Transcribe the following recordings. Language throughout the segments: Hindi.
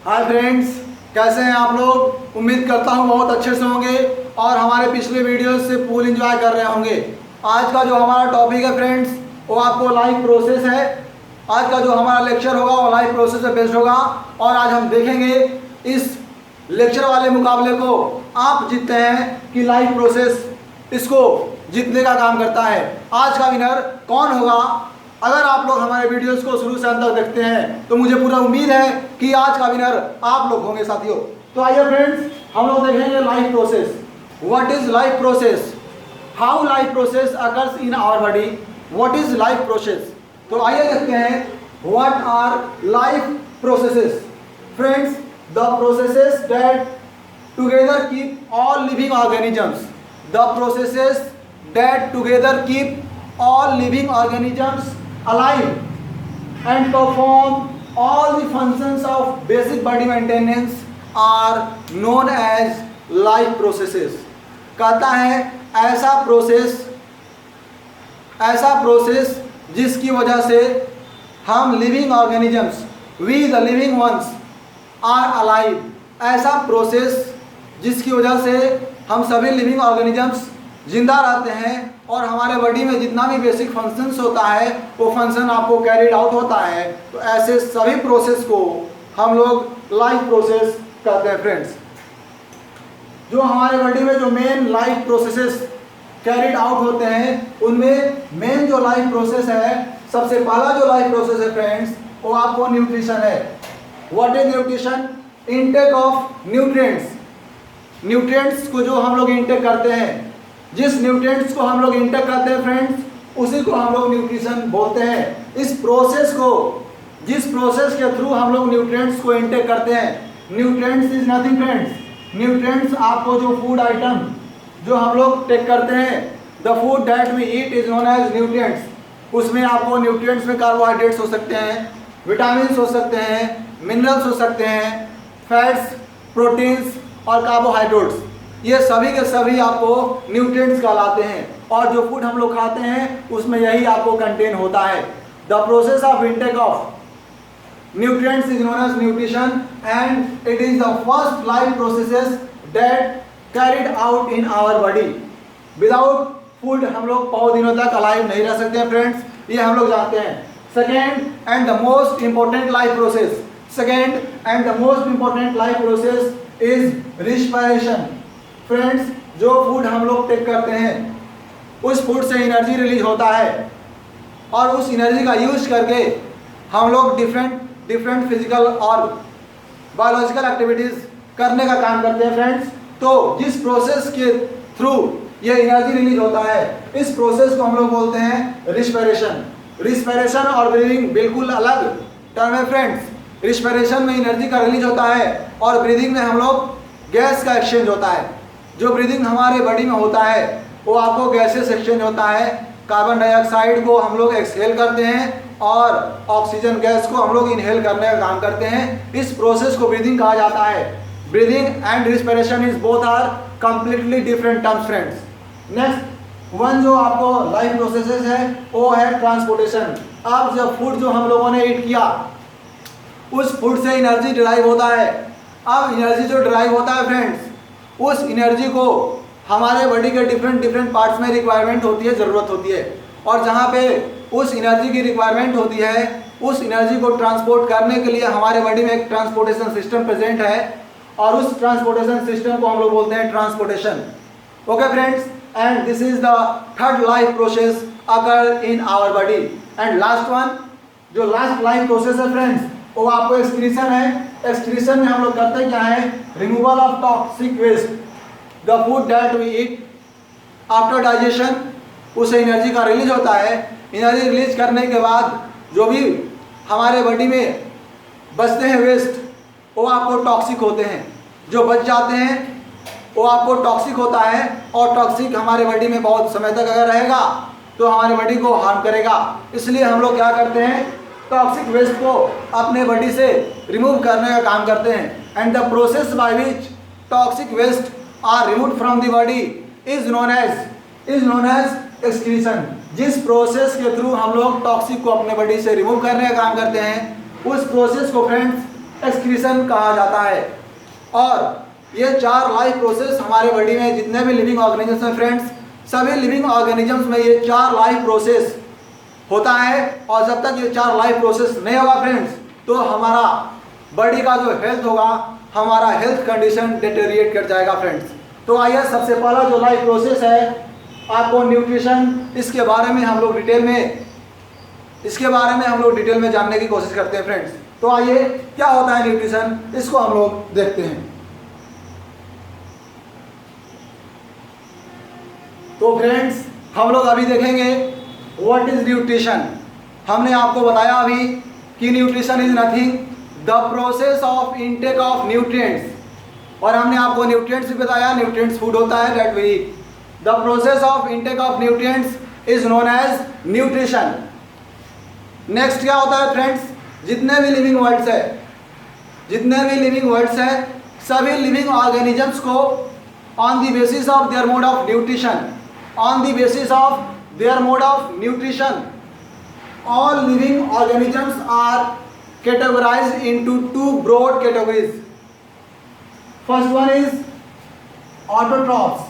हाय फ्रेंड्स, कैसे हैं आप लोग। उम्मीद करता हूँ बहुत अच्छे से होंगे और हमारे पिछले वीडियो से फुल एंजॉय कर रहे होंगे। आज का जो हमारा टॉपिक है फ्रेंड्स, वो आपको लाइफ प्रोसेस है। आज का जो हमारा लेक्चर होगा वो लाइफ प्रोसेस पे बेस्ड होगा और आज हम देखेंगे इस लेक्चर वाले मुकाबले को आप जीतते हैं कि लाइफ प्रोसेस इसको जीतने का काम करता है। आज का विनर कौन होगा? अगर आप लोग हमारे वीडियोस को शुरू से अंत तक देखते हैं तो मुझे पूरा उम्मीद है कि आज का विनर आप लोग होंगे साथियों। तो आइए फ्रेंड्स, हम लोग देखेंगे life process. What is life process? How life process occurs in our body? What is life process? तो आइए देखते हैं what are life processes. Friends, the processes that together keep all living organisms, the processes that together keep all living organisms alive and perform all the functions of basic body maintenance are known as life processes। कहता है ऐसा प्रोसेस जिसकी वजह से हम living organisms, we the living ones are alive, ऐसा प्रोसेस जिसकी वजह से हम सभी लिविंग ऑर्गेनिजम्स जिंदा रहते हैं और हमारे बॉडी में जितना भी बेसिक फंक्शंस होता है वो फंक्शन आपको कैरिड आउट होता है। तो ऐसे सभी प्रोसेस को हम लोग लाइफ प्रोसेस कहते हैं। फ्रेंड्स, जो हमारे बॉडी में जो main life processes carried out होते हैं उनमें मेन जो लाइफ प्रोसेस है, सबसे पहला जो लाइफ प्रोसेस है फ्रेंड्स, वो आपको न्यूट्रिशन है। What is nutrition? Intake of nutrients. Nutrients को जो हम लोग इनटेक करते हैं, जिस न्यूट्रिएंट्स को हम लोग इंटेक करते हैं फ्रेंड्स, उसी को हम लोग न्यूट्रिशन बोलते हैं। इस प्रोसेस को, जिस प्रोसेस के थ्रू हम लोग न्यूट्रिएंट्स को इंटेक करते हैं, nutrients is nothing friends. Nutrients आपको जो फूड आइटम जो हम लोग टेक करते हैं, the food that we eat is known as nutrients. उसमें आपको न्यूट्रिएंट्स में कार्बोहाइड्रेट्स हो सकते हैं, विटामिन हो सकते हैं, मिनरल्स हो सकते हैं, फैट्स, प्रोटीन्स और कार्बोहाइड्रेट्स, ये सभी के सभी आपको न्यूट्रिएंट्स कहलाते हैं। और जो फूड हम लोग खाते हैं उसमें यही आपको कंटेन होता है। The process of intake of nutrients is known as nutrition and it is the first life processes that carried out in our body. Without food हम लोग बहुत दिनों तक अलाइव नहीं रह सकते हैं फ्रेंड्स, ये हम लोग जानते हैं। Second and the most important life process, second and the most important life process is respiration. Friends, जो फूड हम लोग टेक करते हैं उस फूड से एनर्जी रिलीज होता है और उस एनर्जी का यूज करके हम लोग डिफरेंट फिजिकल और बायोलॉजिकल एक्टिविटीज़ करने का काम करते हैं फ्रेंड्स। तो जिस प्रोसेस के थ्रू ये एनर्जी रिलीज होता है, इस प्रोसेस को हम लोग बोलते हैं रिस्पायरेशन। रिस्पायरेशन और ब्रीदिंग बिल्कुल अलग टर्म है फ्रेंड्स। रिस्पायरेशन में एनर्जी का रिलीज होता है और ब्रीदिंग में हम लोग गैस का एक्सचेंज होता है। जो ब्रीदिंग हमारे बॉडी में होता है वो आपको गैसेस एक्सचेंज होता है। कार्बन डाइऑक्साइड को हम लोग एक्सहेल करते हैं और ऑक्सीजन गैस को हम लोग इनहेल करने का काम करते हैं। इस प्रोसेस को ब्रीदिंग कहा जाता है। Breathing and respiration is both are completely different terms friends. Next one जो आपको लाइफ प्रोसेसेस है वो है ट्रांसपोर्टेशन। अब जब फूड जो हम लोगों ने ईट किया उस फूड से एनर्जी डिराइव होता है। अब एनर्जी जो डिराइव होता है फ्रेंड्स, उस एनर्जी को हमारे बॉडी के डिफरेंट पार्ट्स में रिक्वायरमेंट होती है, ज़रूरत होती है। और जहाँ पे उस एनर्जी की रिक्वायरमेंट होती है, उस एनर्जी को ट्रांसपोर्ट करने के लिए हमारे बॉडी में एक ट्रांसपोर्टेशन सिस्टम प्रेजेंट है और उस ट्रांसपोर्टेशन सिस्टम को हम लोग बोलते हैं transportation. Okay friends, and this is the third life process occur in our body. And last one, जो लास्ट लाइफ प्रोसेस है फ्रेंड्स, वो आपको एक्सक्रीशन है। एक्सक्रीशन में हम लोग करते क्या है? Removal of toxic waste. The food that we eat after digestion, उसे एनर्जी का रिलीज होता है। एनर्जी रिलीज करने के बाद जो भी हमारे बॉडी में बचते हैं वेस्ट, वो आपको टॉक्सिक होते हैं। जो बच जाते हैं वो आपको टॉक्सिक होता है और टॉक्सिक हमारे बॉडी में बहुत समय तक अगर रहेगा तो हमारे बॉडी को हार्म करेगा। इसलिए हम लोग क्या करते हैं? टॉक्सिक वेस्ट को अपने बॉडी से रिमूव करने का काम करते हैं। And the process by which toxic waste are removed from the body is known as excretion. जिस प्रोसेस के थ्रू हम लोग टॉक्सिक को अपने बॉडी से रिमूव करने का काम करते हैं उस प्रोसेस को फ्रेंड्स एक्सक्रीशन कहा जाता है। और ये 4 लाइफ प्रोसेस हमारे बॉडी में जितने भी लिविंग ऑर्गेनिजम्स हैं फ्रेंड्स, सभी लिविंग ऑर्गेनिजम्स में ये 4 लाइफ प्रोसेस होता है। और जब तक ये 4 लाइफ प्रोसेस नहीं होगा फ्रेंड्स, तो हमारा बॉडी का जो हेल्थ होगा, हमारा हेल्थ कंडीशन डिटेरिएट कर जाएगा फ्रेंड्स। तो आइए सबसे पहला जो लाइफ प्रोसेस है आपको न्यूट्रिशन, इसके बारे में हम लोग डिटेल में जानने की कोशिश करते हैं फ्रेंड्स। तो आइए क्या होता है न्यूट्रिशन, इसको हम लोग देखते हैं। तो फ्रेंड्स हम लोग अभी देखेंगे व्हाट इज न्यूट्रिशन। हमने आपको बताया अभी कि nutrition is nothing the process of intake of nutrients, और हमने आपको न्यूट्रिएंट्स भी बताया, न्यूट्रिएंट्स फूड होता है that we eat. The process of intake of nutrients is known as nutrition. Next क्या होता है फ्रेंड्स, जितने भी लिविंग वर्ड्स है सभी लिविंग ऑर्गेनिजम्स को on the basis of their mode of nutrition, all living organisms are categorized into 2 broad categories. First one is autotrophs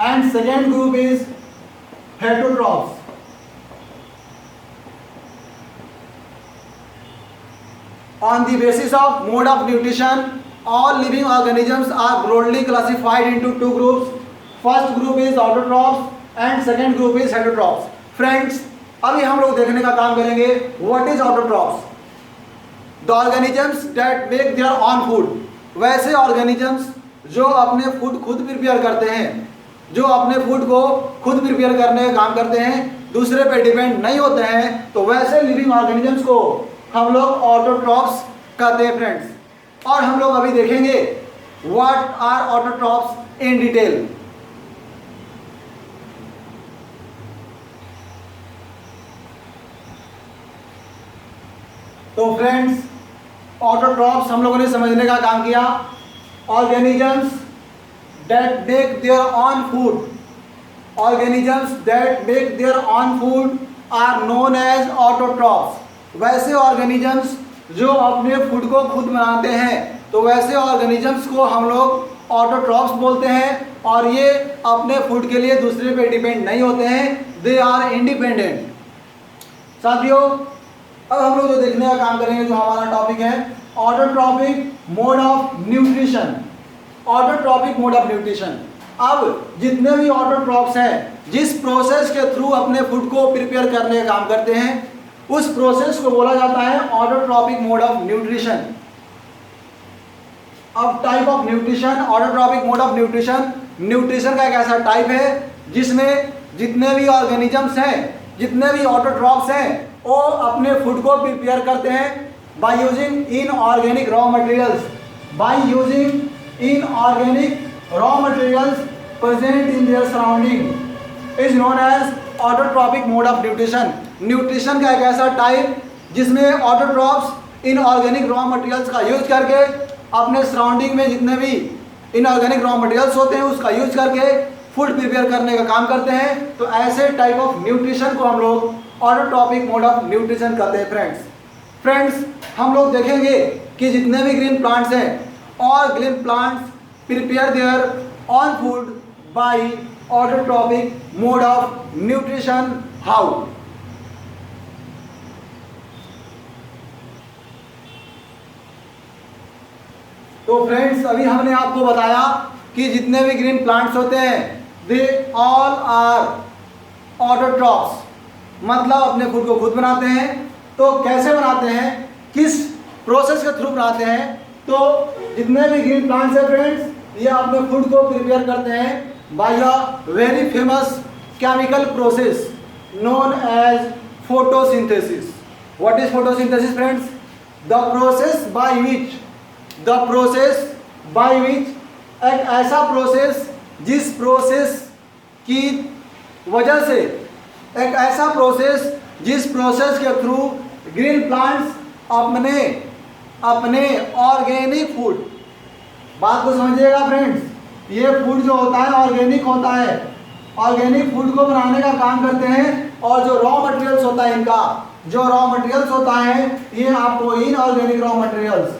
and second group is heterotrophs. On the basis of mode of nutrition, all living organisms are broadly classified into 2 groups. First group is autotrophs and second group is heterotrophs. Friends, अभी हम लोग देखने का काम करेंगे what is autotrophs. The organisms that make their own food. वैसे organisms जो अपने फूड खुद प्रिपेयर करते हैं, जो अपने फूड को खुद प्रिपेयर करने का काम करते हैं, दूसरे पे डिपेंड नहीं होते हैं, तो वैसे लिविंग ऑर्गेनिजम्स को हम लोग ऑटोट्रॉफ्स कहते हैं फ्रेंड्स। और हम लोग अभी देखेंगे what are autotrophs in detail. तो फ्रेंड्स ऑटोट्रॉफ्स हम लोगों ने समझने का काम किया। Organisms that make their own food are known as autotrophs. वैसे ऑर्गेनिजम्स जो अपने फूड को खुद बनाते हैं, तो वैसे ऑर्गेनिजम्स को हम लोग ऑटोट्रॉफ्स बोलते हैं। और ये अपने फूड के लिए दूसरे पे डिपेंड नहीं होते हैं, दे आर इंडिपेंडेंट। साथियों, अब हम लोग जो देखने का काम करेंगे, जो हमारा टॉपिक है ऑटोट्रॉपिक मोड ऑफ न्यूट्रिशन। अब जितने भी ऑटोट्रॉफ्स हैं, जिस प्रोसेस के थ्रू अपने फूड को प्रिपेयर करने का काम करते हैं, उस प्रोसेस को बोला जाता है ऑटोट्रॉपिक मोड ऑफ न्यूट्रिशन। अब type of nutrition, autotrophic mode of nutrition का एक ऐसा टाइप है जिसमें जितने भी ऑर्गेनिजम्स हैं, जितने भी ऑटोट्रॉफ्स हैं, वो अपने फूड को प्रिपेयर करते हैं by using inorganic raw materials present in their surrounding is known as autotrophic mode of nutrition. Nutrition का एक ऐसा टाइप जिसमें ऑटोट्रॉफ्स इनऑर्गेनिक रॉ मटेरियल्स का यूज करके अपने सराउंडिंग में जितने भी इनऑर्गेनिक रॉ मटेरियल्स होते हैं उसका यूज करके फूड प्रिपेयर करने का काम करते हैं। तो ऐसे टाइप ऑफ न्यूट्रिशन को हम लोग ऑटोट्रॉपिक मोड ऑफ न्यूट्रिशन कहते हैं फ्रेंड्स। हम लोग देखेंगे कि जितने भी ग्रीन प्लांट्स हैं, all green plants prepare their own food by autotrophic mode of nutrition. How? तो फ्रेंड्स, अभी हमने आपको बताया कि जितने भी ग्रीन प्लांट्स होते हैं, दे ऑल आर ऑटोट्रॉफ्स, मतलब अपने फूड को खुद बनाते हैं। तो कैसे बनाते हैं, किस प्रोसेस के थ्रू बनाते हैं? तो जितने भी ग्रीन प्लांट्स हैं फ्रेंड्स, ये अपने फूड को प्रिपेयर करते हैं by a very famous chemical process known as photosynthesis. What is photosynthesis friends? The process by which एक ऐसा प्रोसेस जिस प्रोसेस की वजह से, एक ऐसा प्रोसेस जिस प्रोसेस के थ्रू ग्रीन प्लांट्स अपने ऑर्गेनिक फूड, बात को समझिएगा फ्रेंड्स, ये फूड जो होता है ऑर्गेनिक होता है, ऑर्गेनिक फूड को बनाने का काम करते हैं। और जो रॉ मटेरियल्स होता है इनका, जो रॉ मटेरियल्स होता है ये आपको इनऑर्गेनिक रॉ मटेरियल्स,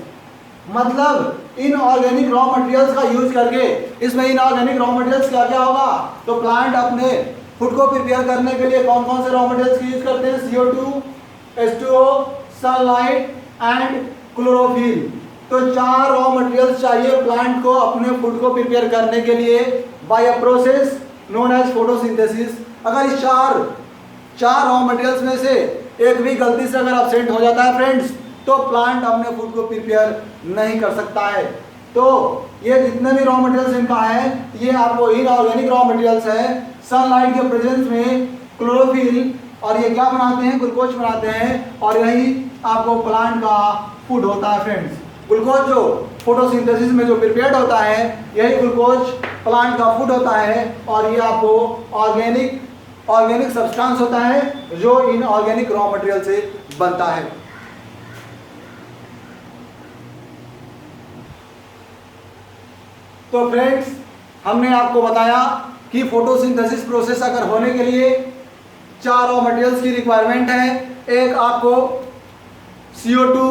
मतलब इनऑर्गेनिक रॉ मटेरियल्स का यूज करके, इसमें इनऑर्गेनिक रॉ मटेरियल्स क्या क्या होगा, तो प्लांट अपने फूड को प्रिपेयर करने के लिए कौन कौन से रॉ मटेरियल्स की यूज करते हैं, CO2, H2O, sunlight and chlorophyll. तो 4 रॉ मटेरियल्स चाहिए प्लांट को अपने फूड को प्रिपेयर करने के लिए by a process known as photosynthesis. अगर इस चार रॉ मटेरियल्स में से एक भी गलती से अगर एब्सेंट हो जाता है फ्रेंड्स, तो प्लांट अपने फूड को प्रिपेयर नहीं कर सकता है। तो ये जितने भी रॉ मटेरियल्स इनका है ये आपको इनऑर्गेनिक रॉ मटेरियल्स है। सनलाइट के प्रेजेंस में क्लोरोफिल, और ये क्या बनाते हैं, ग्लूकोज बनाते हैं, और यही आपको प्लांट का फूड होता है फ्रेंड्स। ग्लूकोज जो फोटोसिंथेसिस में जो प्रिपेयर्ड होता है यही ग्लूकोज प्लांट का फूड होता है, और ये आपको ऑर्गेनिक सब्सटेंस होता है जो इनऑर्गेनिक रॉ मटेरियल से बनता है। तो फ्रेंड्स हमने आपको बताया कि फोटोसिंथेसिस प्रोसेस अगर होने के लिए 4 रॉ मटेरियल्स की रिक्वायरमेंट है। एक आपको CO2,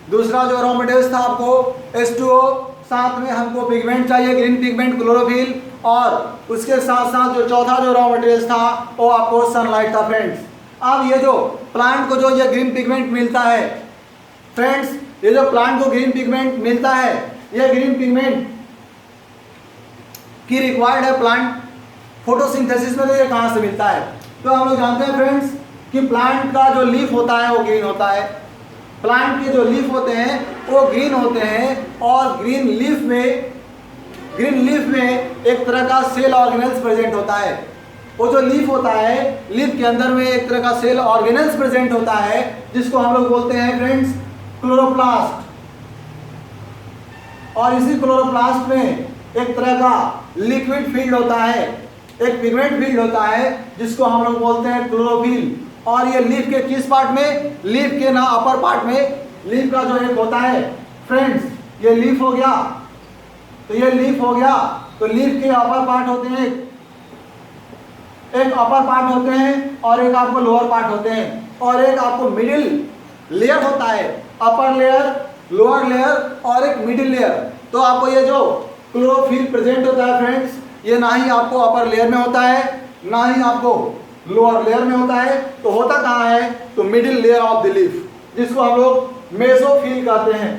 दूसरा जो रॉ मटेरियल्स था आपको H2O, साथ में हमको पिगमेंट चाहिए ग्रीन पिगमेंट क्लोरोफिल, और उसके साथ साथ जो चौथा जो रॉ मटेरियल्स था वो आपको सनलाइट था फ्रेंड्स। अब ये जो प्लांट को जो ये ग्रीन पिगमेंट मिलता है फ्रेंड्स, ये जो प्लांट को ग्रीन पिगमेंट मिलता है, ये ग्रीन पिगमेंट की रिक्वायर्ड है प्लांट फोटोसिंथेसिस में, तो ये कहाँ से मिलता है, तो हम लोग जानते हैं फ्रेंड्स कि प्लांट का जो लीफ होता है वो ग्रीन होता है। प्लांट के जो लीफ होते हैं वो ग्रीन होते हैं, और ग्रीन लीफ में एक तरह का सेल ऑर्गेनेल्स प्रेजेंट होता है। वो जो लीफ होता है, लीफ के अंदर में एक तरह का सेल ऑर्गेनेल्स प्रेजेंट होता है जिसको हम लोग बोलते हैं फ्रेंड्स क्लोरोप्लास्ट। और इसी क्लोरोप्लास्ट में एक तरह का लिक्विड फील्ड होता है, एक पिगमेंट फील्ड होता है जिसको हम लोग बोलते हैं क्लोरोफिल। और ये लीफ के किस पार्ट में, लीफ के ना अपर पार्ट में, लीफ का जो एक होता है फ्रेंड्स, ये लीफ हो गया, तो ये लीफ हो गया, तो लीफ के अपर पार्ट होते हैं, एक अपर पार्ट होते हैं और एक आपको लोअर पार्ट होते हैं, और एक आपको मिडिल लेयर होता है, अपर लेयर, लोअर लेयर और एक मिडिल लेयर। तो आपको ये जो क्लोरोफिल प्रेजेंट होता है फ्रेंड्स, ये ना ही आपको अपर लेयर में होता है ना ही आपको लोअर लेयर में होता है, तो होता कहाँ है, तो middle layer of the leaf, जिसको हम लोग मेसोफिल कहते हैं,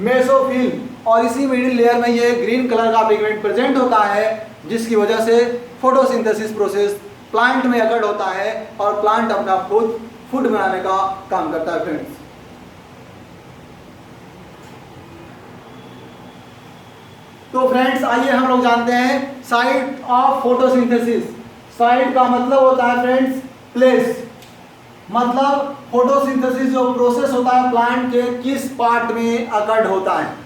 मेसोफिल। और इसी मिडिल लेयर में ये ग्रीन कलर का पिगमेंट प्रेजेंट होता है, जिसकी वजह से फोटोसिंथेसिस प्रोसेस प्लांट में अकर्ड होता है और प्लांट अपना खुद फूड बनाने का काम करता है फ्रेंड्स। तो फ्रेंड्स आइए हम लोग जानते हैं साइट ऑफ फोटोसिंथेसिस। साइट का मतलब होता है फ्रेंड्स प्लेस, मतलब फोटोसिंथेसिस जो प्रोसेस होता है प्लांट के किस पार्ट में अकर्ड होता है।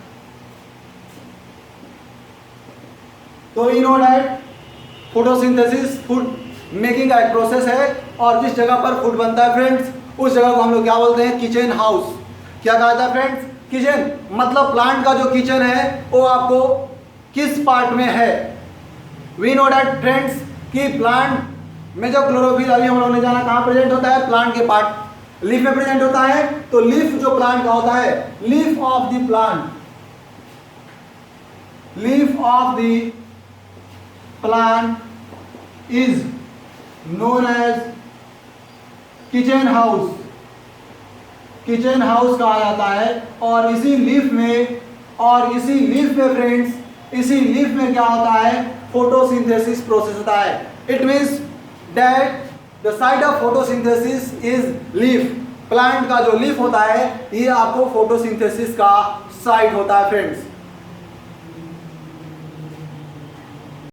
तो you know that photosynthesis food making का एक प्रोसेस है, और जिस जगह पर फूड बनता है फ्रेंड्स उस जगह को हम लोग क्या बोलते हैं, किचन हाउस। क्या कहा जाता है फ्रेंड्स, किचन, मतलब प्लांट का जो किचन है वो आपको किस पार्ट में है। वी नो दैट फ्रेंड्स कि प्लांट में जो क्लोरोफिल अभी हम लोगों ने जाना कहाँ प्रेजेंट होता है, प्लांट के पार्ट लीफ में प्रेजेंट होता है। तो लीफ जो प्लांट का होता है, leaf of the plant, leaf of the plant is known as kitchen house, kitchen house कहा जाता है। और इसी लीफ में फ्रेंड्स, इसी लीफ में क्या होता है, फोटोसिंथेसिस प्रोसेस होता है। It means that the site of photosynthesis is leaf. Plant का जो लीफ होता है ये आपको फोटोसिंथेसिस का साइट होता है फ्रेंड्स।